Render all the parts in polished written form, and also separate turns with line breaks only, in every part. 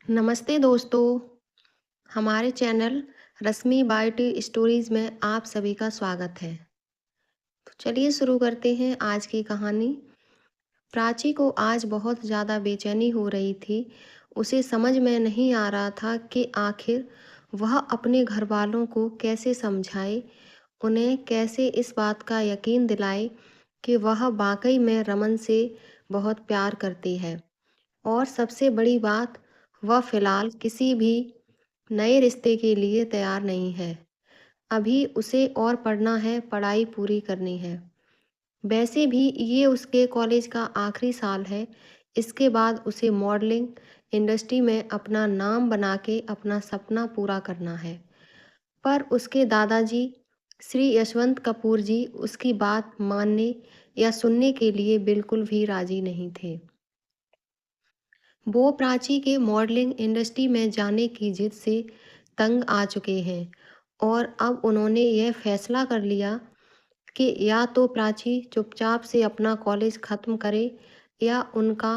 नमस्ते दोस्तों, हमारे चैनल रश्मि बायोटी स्टोरीज़ में आप सभी का स्वागत है। तो चलिए शुरू करते हैं आज की कहानी। प्राची को आज बहुत ज़्यादा बेचैनी हो रही थी। उसे समझ में नहीं आ रहा था कि आखिर वह अपने घर वालों को कैसे समझाए, उन्हें कैसे इस बात का यकीन दिलाए कि वह वाकई में रमन से बहुत प्यार करती है। और सबसे बड़ी बात, वह फ़िलहाल किसी भी नए रिश्ते के लिए तैयार नहीं है। अभी उसे और पढ़ना है, पढ़ाई पूरी करनी है। वैसे भी ये उसके कॉलेज का आखिरी साल है। इसके बाद उसे मॉडलिंग इंडस्ट्री में अपना नाम बना के अपना सपना पूरा करना है। पर उसके दादाजी श्री यशवंत कपूर जी उसकी बात मानने या सुनने के लिए बिल्कुल भी राजी नहीं थे। वो प्राची के मॉडलिंग इंडस्ट्री में जाने की जिद से तंग आ चुके हैं और अब उन्होंने यह फैसला कर लिया कि या तो प्राची चुपचाप से अपना कॉलेज ख़त्म करे या उनका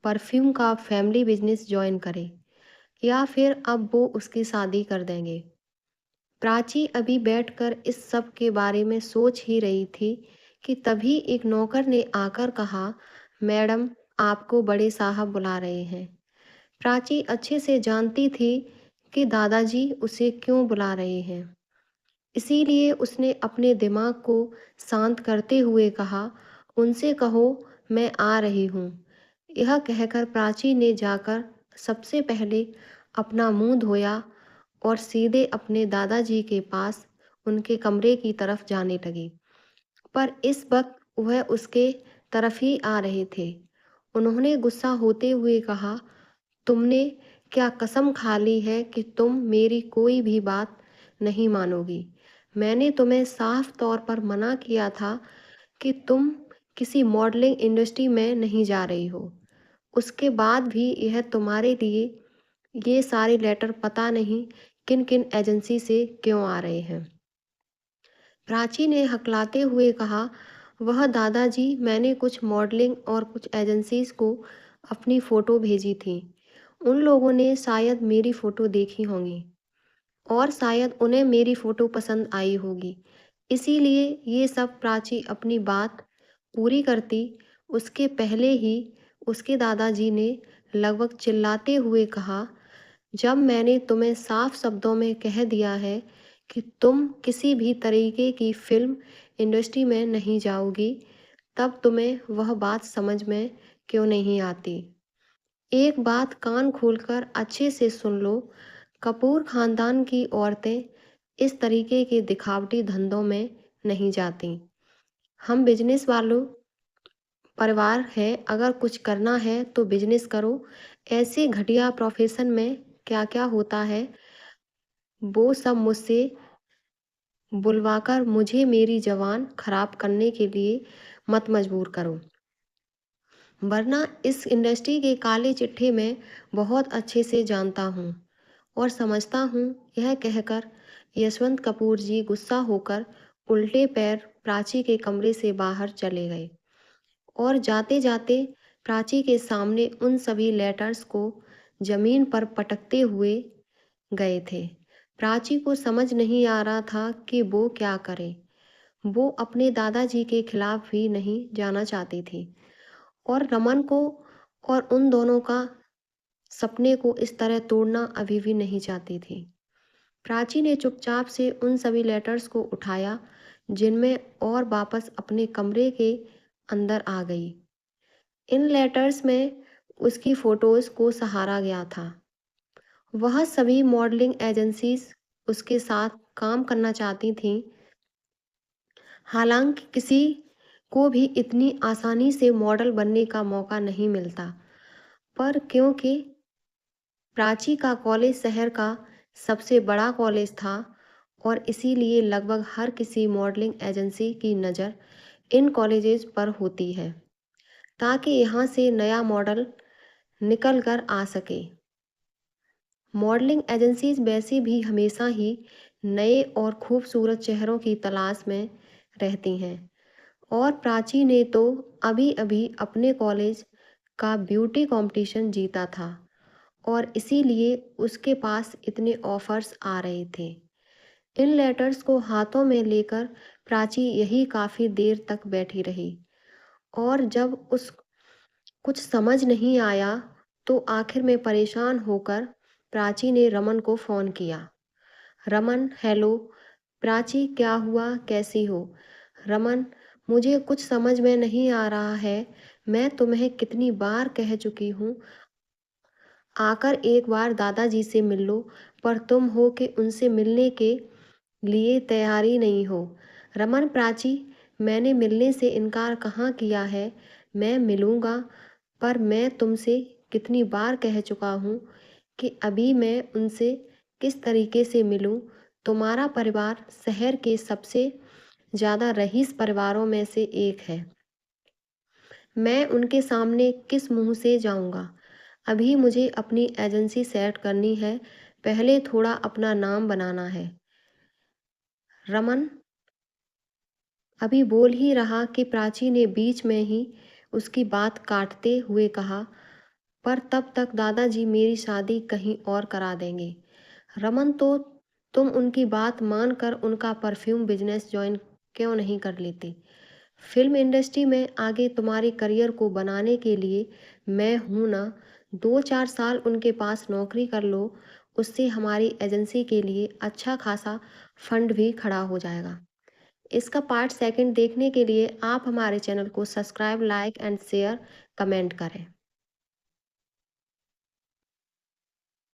परफ्यूम का फैमिली बिजनेस ज्वाइन करे, या फिर अब वो उसकी शादी कर देंगे। प्राची अभी बैठकर इस सब के बारे में सोच ही रही थी कि तभी एक नौकर ने आकर कहा, मैडम, आपको बड़े साहब बुला रहे हैं। प्राची अच्छे से जानती थी कि दादाजी उसे क्यों बुला रहे हैं। इसीलिए उसने अपने दिमाग को शांत करते हुए कहा, उनसे कहो मैं आ रही हूँ। यह कहकर प्राची ने जाकर सबसे पहले अपना मुंह धोया और सीधे अपने दादाजी के पास उनके कमरे की तरफ जाने लगी। पर इस वक्त वह उसके तरफ ही आ रहे थे। उन्होंने गुस्सा होते हुए कहा, तुमने क्या कसम खा ली है कि तुम मेरी कोई भी बात नहीं मानोगी? मैंने तुम्हें साफ तौर पर मना किया था कि तुम किसी मॉडलिंग इंडस्ट्री में नहीं जा रही हो। उसके बाद भी यह तुम्हारे लिए ये सारे लेटर पता नहीं किन किन एजेंसी से क्यों आ रहे हैं। प्राची ने हकलाते हुए कहा, वह दादाजी, मैंने कुछ मॉडलिंग और कुछ एजेंसीज को अपनी फ़ोटो भेजी थी। उन लोगों ने शायद मेरी फ़ोटो देखी होंगी और शायद उन्हें मेरी फ़ोटो पसंद आई होगी। इसीलिए ये सब। प्राची अपनी बात पूरी करती उसके पहले ही उसके दादाजी ने लगभग चिल्लाते हुए कहा, जब मैंने तुम्हें साफ शब्दों में कह दिया है कि तुम किसी भी तरीके की फिल्म इंडस्ट्री में नहीं जाओगी, तब तुम्हें वह बात समझ में क्यों नहीं आती? एक बात कान खोलकर अच्छे से सुन लो, कपूर खानदान की औरतें इस तरीके के दिखावटी धंधों में नहीं जाती। हम बिजनेस वालों परिवार है, अगर कुछ करना है तो बिजनेस करो। ऐसे घटिया प्रोफेशन में क्या क्या होता है वो सब मुझसे बुलवाकर मुझे मेरी जवान खराब करने के लिए मत मजबूर करो, वरना इस इंडस्ट्री के काले चिट्ठे में बहुत अच्छे से जानता हूँ और समझता हूँ। यह कहकर यशवंत कपूर जी गुस्सा होकर उल्टे पैर प्राची के कमरे से बाहर चले गए और जाते जाते प्राची के सामने उन सभी लेटर्स को जमीन पर पटकते हुए गए थे। प्राची को समझ नहीं आ रहा था कि वो क्या करे। वो अपने दादाजी के खिलाफ भी नहीं जाना चाहती थी और रमन को और उन दोनों का सपने को इस तरह तोड़ना अभी भी नहीं चाहती थी। प्राची ने चुपचाप से उन सभी लेटर्स को उठाया जिनमें और वापस अपने कमरे के अंदर आ गई। इन लेटर्स में उसकी फोटोज को सहारा गया था। वह सभी मॉडलिंग एजेंसीज उसके साथ काम करना चाहती थीं। हालांकि किसी को भी इतनी आसानी से मॉडल बनने का मौका नहीं मिलता, पर क्योंकि प्राची का कॉलेज शहर का सबसे बड़ा कॉलेज था और इसीलिए लगभग हर किसी मॉडलिंग एजेंसी की नज़र इन कॉलेजेस पर होती है ताकि यहाँ से नया मॉडल निकल कर आ सके। मॉडलिंग एजेंसीज वैसे भी हमेशा ही नए और खूबसूरत चेहरों की तलाश में रहती हैं और प्राची ने तो अभी अभी अपने कॉलेज का ब्यूटी कंपटीशन जीता था और इसीलिए उसके पास इतने ऑफर्स आ रहे थे। इन लेटर्स को हाथों में लेकर प्राची यही काफ़ी देर तक बैठी रही और जब उस कुछ समझ नहीं आया तो आखिर में परेशान होकर प्राची ने रमन को फ़ोन किया। रमन, हेलो। प्राची, क्या हुआ, कैसी हो? रमन, मुझे कुछ समझ में नहीं आ रहा है। मैं तुम्हें कितनी बार कह चुकी हूँ, आकर एक बार दादाजी से मिल लो, पर तुम हो कि उनसे मिलने के लिए तैयारी नहीं हो। रमन, प्राची, मैंने मिलने से इनकार कहाँ किया है, मैं मिलूँगा, पर मैं तुमसे कितनी बार कह चुका हूँ कि अभी मैं उनसे किस तरीके से मिलूँ। तुम्हारा परिवार शहर के सबसे ज़्यादा रईस परिवारों में से एक है। मैं उनके सामने किस मुंह से जाऊंगा? अभी मुझे अपनी एजेंसी सेट करनी है, पहले थोड़ा अपना नाम बनाना है। रमन अभी बोल ही रहा कि प्राची ने बीच में ही उसकी बात काटते हुए कहा, पर तब तक दादाजी मेरी शादी कहीं और करा देंगे। रमन, तो तुम उनकी बात मानकर उनका परफ्यूम बिजनेस ज्वाइन क्यों नहीं कर लेते? फिल्म इंडस्ट्री में आगे तुम्हारे करियर को बनाने के लिए मैं हूं ना। 2-4 साल उनके पास नौकरी कर लो, उससे हमारी एजेंसी के लिए अच्छा खासा फंड भी खड़ा हो जाएगा। इसका पार्ट सेकंड देखने के लिए आप हमारे चैनल को subscribe, like and share, comment करें।